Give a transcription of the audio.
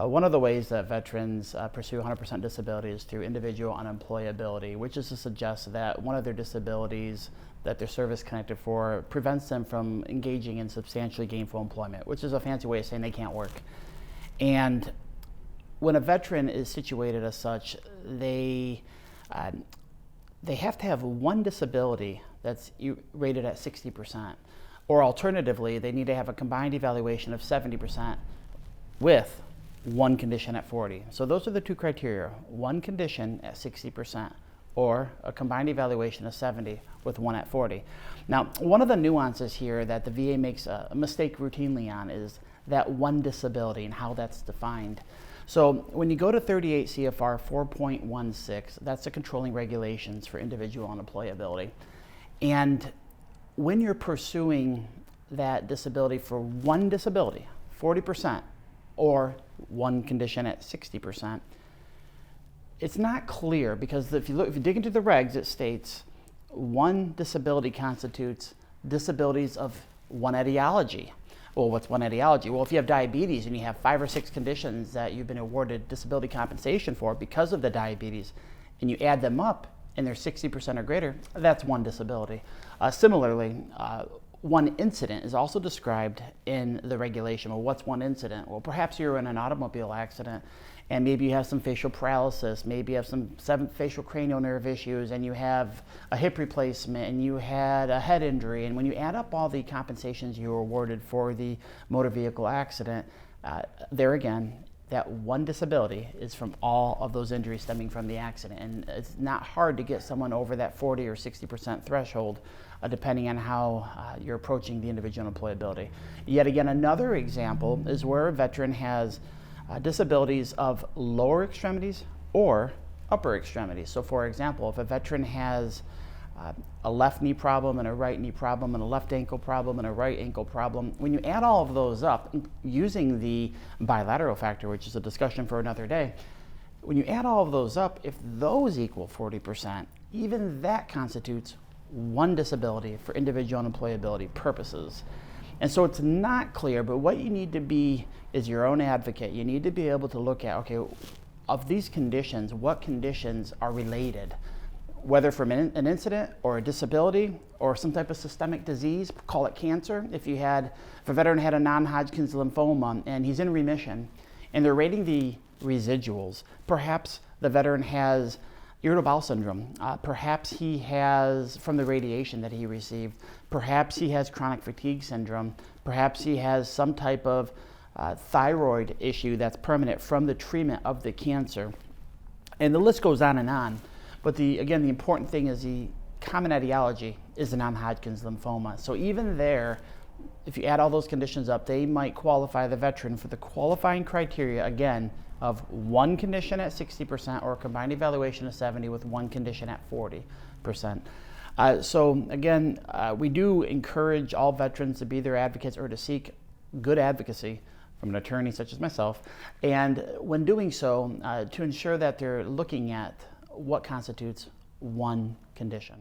One of the ways that veterans pursue 100% disability is through individual unemployability, which is to suggest that one of their disabilities that they're service connected for prevents them from engaging in substantially gainful employment, which is a fancy way of saying they can't work. And when a veteran is situated as such, they have to have one disability that's rated at 60%. Or alternatively, they need to have a combined evaluation of 70% with one condition at 40. So those are the two criteria: one condition at 60% or a combined evaluation of 70 with one at 40. Now, one of the nuances here that the VA makes a mistake routinely on is that one disability and how that's defined. So when you go to 38 CFR 4.16, that's the controlling regulations for individual unemployability. And when you're pursuing that disability for one disability, 40%, or one condition at 60%, it's not clear, because if you dig into the regs, it states one disability constitutes disabilities of one etiology. Well, what's one etiology? Well, if you have diabetes and you have 5 or 6 conditions that you've been awarded disability compensation for because of the diabetes, and you add them up and they're 60% or greater, that's one disability. Similarly, one incident is also described in the regulation. Well, what's one incident? Well, perhaps you're in an automobile accident and maybe you have some facial paralysis, maybe you have some facial cranial nerve issues, and you have a hip replacement, and you had a head injury. And when you add up all the compensations you were awarded for the motor vehicle accident, there again, that one disability is from all of those injuries stemming from the accident. And it's not hard to get someone over that 40 or 60% threshold, depending on how you're approaching the individual employability. Yet again, another example is where a veteran has disabilities of lower extremities or upper extremities. So for example, if a veteran has a left knee problem and a right knee problem and a left ankle problem and a right ankle problem, when you add all of those up using the bilateral factor, which is a discussion for another day, when you add all of those up, if those equal 40%, even that constitutes one disability for individual unemployability purposes. And so it's not clear, but what you need to be is your own advocate. You need to be able to look at, okay, of these conditions, what conditions are related? Whether from an incident or a disability or some type of systemic disease, call it cancer. If a veteran had a non-Hodgkin's lymphoma and he's in remission and they're rating the residuals, perhaps the veteran has irritable bowel syndrome, perhaps he has, from the radiation that he received, perhaps he has chronic fatigue syndrome, perhaps he has some type of thyroid issue that's permanent from the treatment of the cancer. And the list goes on and on. But again, the important thing is the common etiology is the non-Hodgkin's lymphoma. So even there, if you add all those conditions up, they might qualify the veteran for the qualifying criteria, again, of one condition at 60% or a combined evaluation of 70 with one condition at 40%. So again, we do encourage all veterans to be their advocates or to seek good advocacy from an attorney such as myself, and when doing so, to ensure that they're looking at what constitutes one condition.